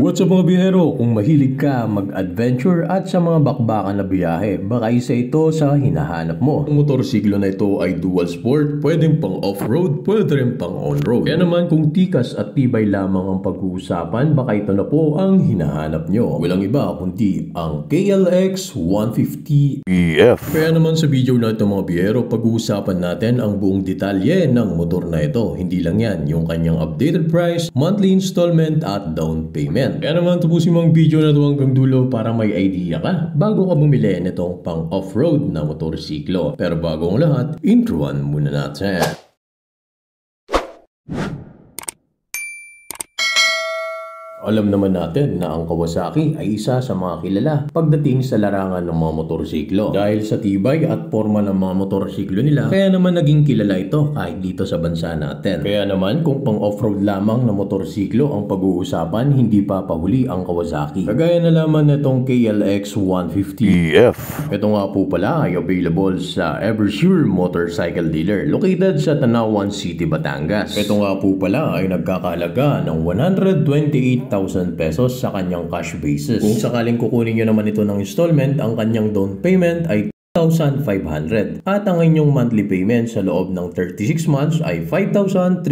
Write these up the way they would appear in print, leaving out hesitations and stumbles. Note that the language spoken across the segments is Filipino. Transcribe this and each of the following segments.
What's up mga biyahero? Kung mahilig ka mag-adventure at sa mga bakbakan na biyahe, baka isa ito sa hinahanap mo. Ang motorsiklo na ito ay dual sport, pwedeng pang off-road, pwede rin pang on-road. Kaya naman kung tikas at tibay lamang ang pag-uusapan, baka ito na po ang hinahanap nyo. Walang iba kundi ang KLX 150 EF. Kaya naman sa video na ito mga biyahero, pag-uusapan natin ang buong detalye ng motor na ito. Hindi lang yan, yung kanyang updated price, monthly installment at down payment. Kaya naman tapusin mo ang video na ito hanggang dulo para may idea ka bago ka bumili nitong pang off-road na motorsiklo. Pero bago ang lahat, introan muna natin. Alam naman natin na ang Kawasaki ay isa sa mga kilala pagdating sa larangan ng mga motorsiklo. Dahil sa tibay at forma ng mga motorsiklo nila, kaya naman naging kilala ito kahit dito sa bansa natin. Kaya naman kung pang off-road lamang na motorsiklo ang pag-uusapan, hindi pa pahuli ang Kawasaki. Kagaya na lamang nitong KLX 150 EF. Ito nga po pala ay available sa Eversure Motorcycle Dealer located sa Tanawan City, Batangas. Ito nga po pala ay nagkakahalaga ng 128,000 pesos sa kanyang cash basis. Kung sakaling kukunin nyo naman ito ng installment, ang kanyang down payment ay 5,500 at ang inyong monthly payment sa loob ng 36 months ay 5,380.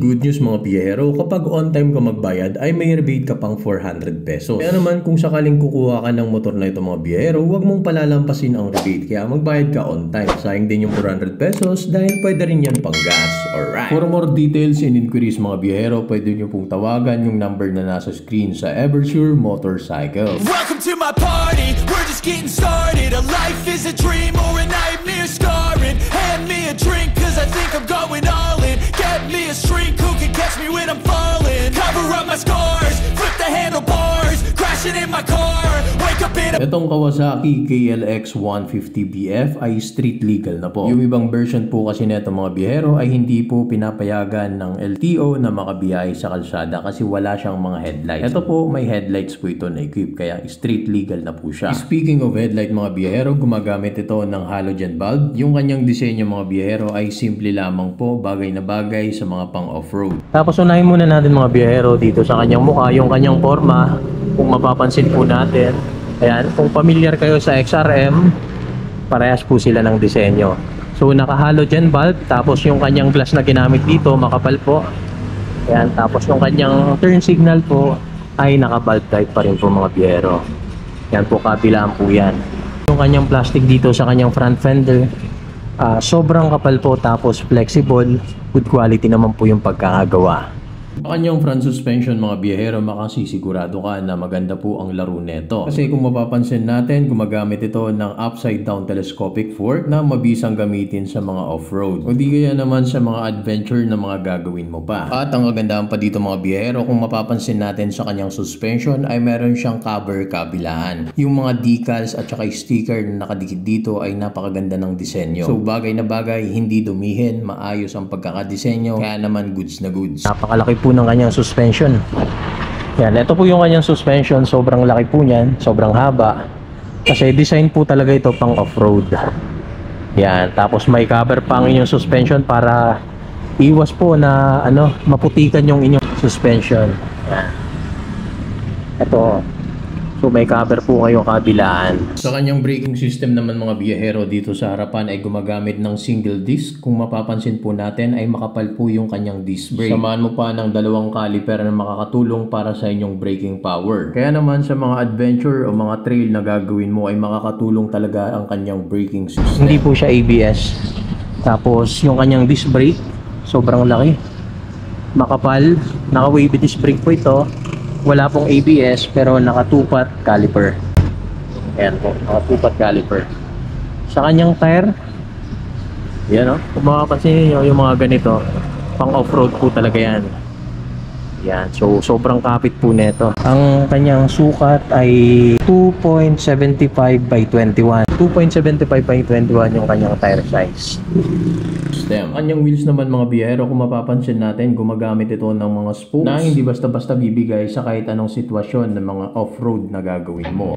Good news mga biyahero, kapag on time ka magbayad ay may rebate ka pang 400 pesos. Kaya naman kung sakaling kukuha ka ng motor na ito mga biyahero, huwag mong palalampasin ang rebate, kaya magbayad ka on time. Sayang din yung 400 pesos dahil pwede rin yan pang gas. Alright. For more details and inquiries mga biyahero, pwede nyo pong tawagan yung number na nasa screen sa Eversure Motorcycle. Welcome to my party, we're just getting started. Life is a dream or a nightmare scarring. Hand me a drink cause I think I'm going all in. Get me a shrink who can catch me when I'm falling. Cover up my scars, flip the handlebars, crashing in my car, wake up in a... Itong Kawasaki KLX 150 BF ay street legal na po. Yung ibang version po kasi neto mga biyahero ay hindi po pinapayagan ng LTO na makabiyahe sa kalsada kasi wala siyang mga headlights. Ito po may headlights po ito na equip kaya street legal na po siya. Speaking of headlight mga biyahero, gumagamit ito ng halogen bulb. Yung kanyang disenyo mga biyahero ay simple lamang po, bagay na bagay sa mga pang off-road. Tapos unahin muna natin mga biyahero dito sa kanyang mukha, yung kanyang forma. Kung mapapansin po natin, ayan, kung familiar kayo sa XRM, parehas po sila ng disenyo. So naka halogen bulb, tapos yung kanyang glass na ginamit dito makapal po. Ayan, tapos yung kanyang turn signal po ay naka bulb type pa rin po mga biyahero. Yan po, kabilaan po yan. Yung kanyang plastic dito sa kanyang front fender, sobrang kapal po tapos flexible, good quality naman po yung pagkakagawa. Sa kanyang front suspension mga biyahero, makasisigurado ka na maganda po ang laro neto. Kasi kung mapapansin natin, gumagamit ito ng upside down telescopic fork na mabisang gamitin sa mga off-road. O di kaya naman sa mga adventure na mga gagawin mo pa. At ang kagandahan pa dito mga biyahero, kung mapapansin natin sa kanyang suspension ay meron siyang cover kabilaan. Yung mga decals at saka sticker na nakadikit dito ay napakaganda ng disenyo. So bagay na bagay, hindi dumihin, maayos ang pagkakadisenyo, kaya naman goods na goods. Napakalaki po ng kanyang suspension. Yan, ito po yung kanyang suspension, sobrang laki po niyan, sobrang haba. Kasi design po talaga ito pang off-road. Yan, tapos may cover pa ang inyong suspension para iwas po na maputikan yung inyong suspension. Yan. Ito. So may cover po kayong kabilaan. Sa kanyang braking system naman mga biyahero, dito sa harapan ay gumagamit ng single disc. Kung mapapansin po natin ay makapal po yung kanyang disc brake. Samahan mo pa ng dalawang caliper na makakatulong para sa inyong braking power. Kaya naman sa mga adventure o mga trail na gagawin mo ay makakatulong talaga ang kanyang braking system. Hindi po siya ABS. Tapos yung kanyang disc brake, sobrang laki. Makapal, naka-wavy disc brake po ito. Wala pong ABS pero naka-tupat caliper. Ayan po, naka-tupat caliper. Sa kanyang tire, yan o, kung makapansin nyo yung mga ganito, pang off-road po talaga yan. Yan, so sobrang kapit po nito. Ang kanyang sukat ay 2.75 by 21. 2.75 by 21 yung kanyang tire size. Ang kanyang wheels naman mga biyahero, kung mapapansin natin, gumagamit ito ng mga spokes na hindi basta-basta bibigay sa kahit anong sitwasyon ng mga off-road na gagawin mo.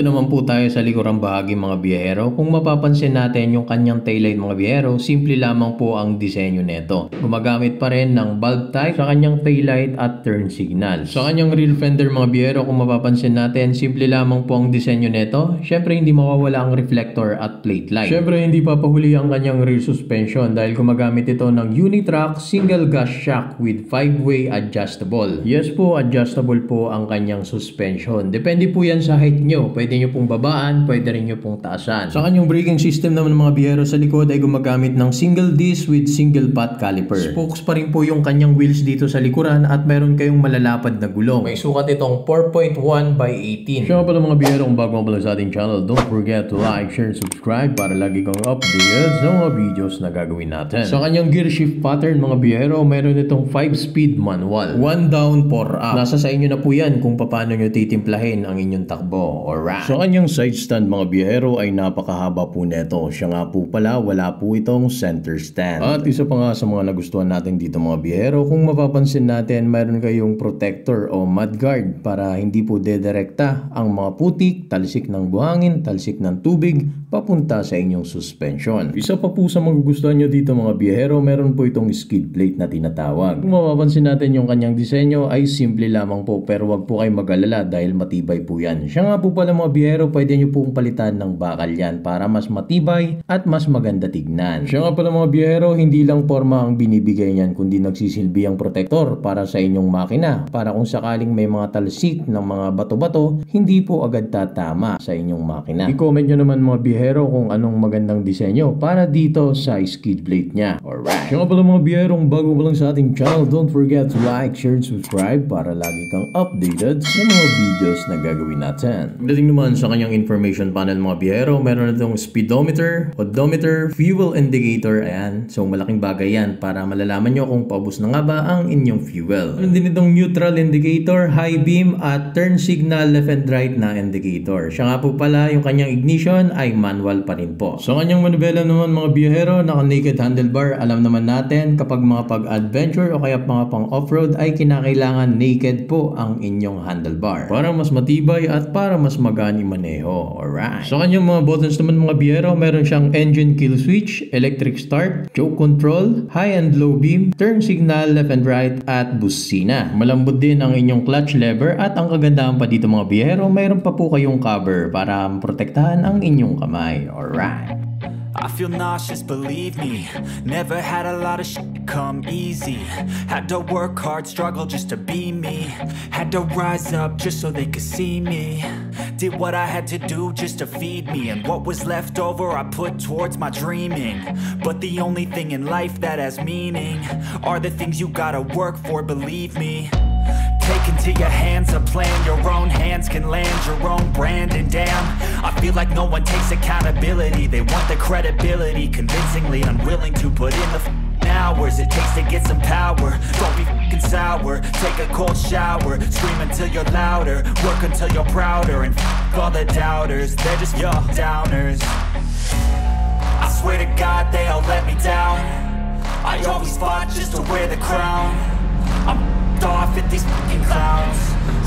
Dito naman po tayo sa likurang bahagi mga biyahero. Kung mapapansin natin yung kanyang taillight mga biyahero, simple lamang po ang disenyo nito. Gumagamit pa rin ng bulb type sa kanyang taillight at turn signal. Sa kanyang rear fender mga biyahero, kung mapapansin natin, simple lamang po ang disenyo nito. Syempre hindi mawawala ang reflector at plate light. Syempre hindi papahuli ang kanyang rear suspension dahil gumagamit ito ng Unitrack single gas shock with 5-way adjustable. Yes po, adjustable po ang kanyang suspension. Depende po yan sa height nyo. Pwede nyo pong babaan, pwede rin nyo pong taasan. Sa kanyang braking system naman mga biyahero, sa likod ay gumagamit ng single disc with single pot caliper. Spokes pa rin po yung kanyang wheels dito sa likuran at meron kayong malalapad na gulong. May sukat itong 4.1 by 18. Siya pala mga biyahero, kung bago pala sa ating channel, don't forget to like, share, and subscribe para lagi kang updated sa mga videos na gagawin natin. Sa kanyang gear shift pattern mga biyahero, meron itong 5-speed manual. 1 down, 4 up. Nasa sa inyo na po yan kung paano nyo titimplahin ang inyong takbo. Alright. Sa kanyang side stand mga biyahero ay napakahaba po neto. Siya nga po pala, wala po itong center stand. At isa pa nga sa mga nagustuhan natin dito mga biyahero, kung mapapansin natin, mayroon kayong protector o mudguard para hindi po dedirekta ang mga putik, talsik ng buhangin, talsik ng tubig, papunta sa inyong suspension. Isa pa po sa magugustuhan nyo dito mga biyahero, meron po itong skid plate na tinatawag. Kung mapapansin natin yung kanyang disenyo ay simple lamang po, pero wag po kayo mag-alala dahil matibay po yan. Siya nga po pala mga biyahero, pwede nyo pong palitan ng bakal yan para mas matibay at mas maganda tignan. Siya nga pala mga biyahero, hindi lang forma ang binibigay niyan kundi nagsisilbi ang protector para sa inyong makina para kung sakaling may mga talsik ng mga bato-bato, hindi po agad tatama sa inyong makina. I-comment nyo naman mga biyahero kung anong magandang disenyo para dito sa skid plate niya. Alright. Siya nga pala mga biyahero, kung bago pa lang sa ating channel, don't forget to like, share, and subscribe para lagi kang updated sa mga videos na gagawin natin. Pagdating naman sa kanyang information panel mga biyahero, meron na itong speedometer, odometer, fuel indicator, ayan. So malaking bagay yan para malalaman nyo kung paubos na nga ba ang inyong fuel. Meron din itong neutral indicator, high beam, at turn signal left and right na indicator. Siya nga po pala, yung kanyang ignition ay manual pa rin po. So kanyang manubela naman mga biyahero, naka naked handlebar. Alam naman natin kapag mga pag-adventure o kaya mga pang off-road ay kinakailangan naked po ang inyong handlebar para mas matibay at para mas magaan imaneho. Alright. So kanyang mga buttons naman mga biyahero, meron siyang engine kill switch, electric start, choke control, high and low beam, turn signal left and right, at busina. Malambot din ang inyong clutch lever at ang kagandahan pa dito mga biyahero, mayroon pa po kayong cover para protektahan ang inyong kamay. Alright. I feel nauseous, believe me. Never had a lot of shit come easy. Had to work hard, struggle just to be me. Had to rise up just so they could see me. Did what I had to do just to feed me, and what was left over I put towards my dreaming. But the only thing in life that has meaning are the things you gotta work for, believe me. Take into your hands a plan, your own hands can land your own brand. And damn, I feel like no one takes accountability. They want the credibility, convincingly unwilling to put in the hours it takes to get some power. Don't be f***ing sour, take a cold shower, scream until you're louder, work until you're prouder, and f*** all the doubters, they're just your downers. I swear to God they all let me down. I always fought just to wear the crown. I'm off at these fucking clowns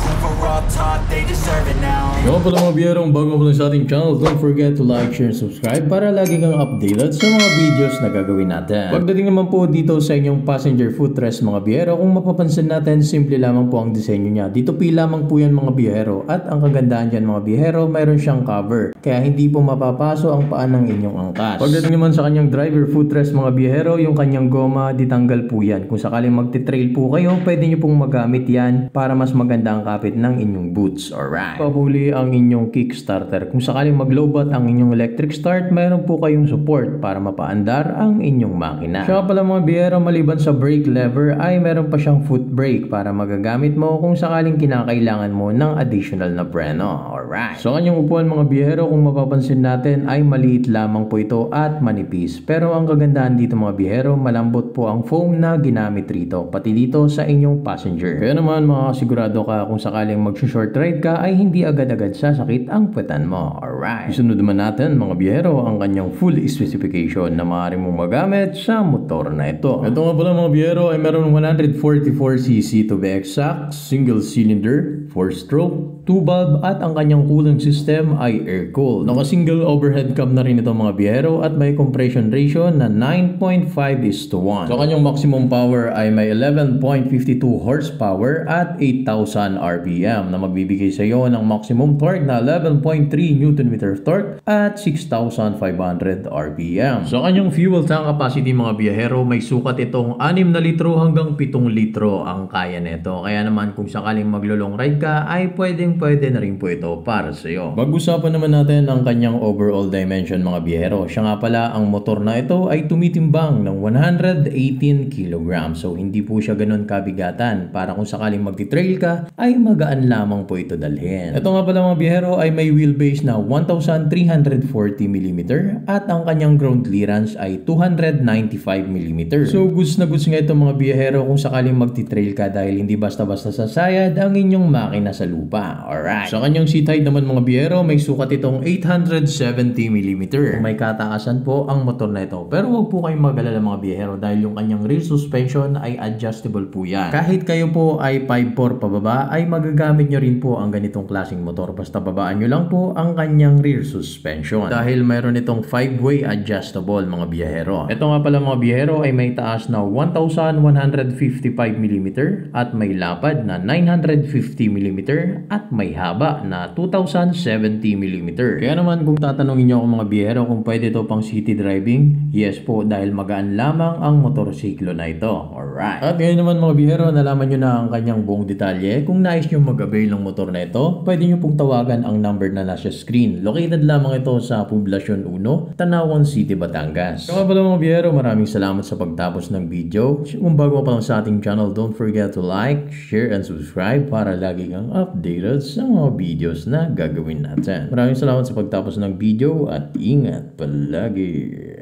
who were all taught they deserve it now. Yung pala mga biyahero, kung bago pa lang sa ating channel, don't forget to like, share, and subscribe para lagi kang updated sa mga videos na gagawin natin. Pagdating naman po dito sa inyong passenger footrest mga biyahero, kung mapapansin natin, simple lamang po ang disenyo niya. Dito pi lamang po yan mga biyahero, at ang kagandahan dyan mga biyahero, mayroon siyang cover kaya hindi po mapapaso ang paan ng inyong angkas. Pagdating naman sa kanyang driver footrest mga biyahero, yung kanyang goma, ditanggal po yan. Kung sakaling magti-trail po kayo, pwede nyo pong magamit yan para mas maganda ang kapit ng inyong boots. Alright. Pahuli ang inyong kickstarter. Kung sakaling mag-lowbat ang inyong electric start, mayroon po kayong support para mapaandar ang inyong makina. Siya pala mga biyahero, maliban sa brake lever ay meron pa siyang foot brake para magagamit mo kung sakaling kinakailangan mo ng additional na preno. Alright. So kanyang upuan mga biyahero, kung mapapansin natin ay maliit lamang po ito at manipis. Pero ang kagandahan dito mga biyahero, malambot po ang foam na ginamit rito, pati dito sa inyong passenger. Kaya naman makasigurado ka kung sakaling mag-short ride ka ay hindi agad-agad sasakit ang puwetan mo. Alright. Isunod naman natin mga biyahero ang kanyang full specification na maaari mong magamit sa motor na ito. Ito nga pala mga biyahero ay meron 144cc to be exact, single cylinder, 4-stroke, 2-valve at ang kanyang cooling system ay air-cooled. Naka-single overhead cam na rin ito mga biyahero at may compression ratio na 9.5:1. So kanyang maximum power ay may 11.52 horsepower at 8,000 RPM na magbibigay sa iyo ng maximum torque na 11.3 Nm torque at 6,500 RPM. So kanyang fuel tank capacity mga biyahero, may sukat itong 6 na litro hanggang 7 litro ang kaya nito. Kaya naman kung sakaling maglo-long ride ka ay pwede na rin po ito para sa iyo. Pag-usapan naman natin ang kanyang overall dimension mga biyahero. Siya nga pala, ang motor na ito ay tumitimbang ng 118 kg. So hindi po siya ganun kabigatan para kung sakaling magti-trail ka ay magaan lamang po ito dalhin. Ito nga pala mga biyahero ay may wheelbase na 1,340 mm at ang kanyang ground clearance ay 295 mm. So goods na goods nga ito mga biyahero kung sakaling magti-trail ka dahil hindi basta-basta sasayad ang inyong makina sa lupa. Alright. Sa kanyang seat height naman mga biyahero, may sukat itong 870 mm. May kataasan po ang motor na ito. Pero huwag po kayong mag-alala mga biyahero dahil yung kanyang rear suspension ay adjustable po yan. Kahit kayo po ay 5'4" pababa ay magagamit nyo rin po ang ganitong klaseng motor. Basta babaan nyo lang po ang kanyang rear suspension. Dahil mayroon itong 5-way adjustable mga biyahero. Ito nga pala mga biyahero ay may taas na 1,155 mm at may lapad na 950 mm at may haba na 2,070 mm. Kaya naman kung tatanungin nyo ako mga biyahero kung pwede ito pang city driving, yes po dahil magaan lamang ang motorsiklo na ito. Alright. At ngayon naman mga biyahero, nalaman nyo na ang kanyang buong detalye. Kung nais nyo mag-avail ng motor na ito, pwede nyo pong tawagan ang number na nasa screen. Located lamang ito sa Poblacion 1, Tanawan City, Batangas. Kaya pala mga biyahero, maraming salamat sa pagtapos ng video. Kung bago pa lang sa ating channel, don't forget to like, share, and subscribe para lagi kang updated sa mga videos na gagawin natin. Maraming salamat sa pagtapos ng video at ingat palagi.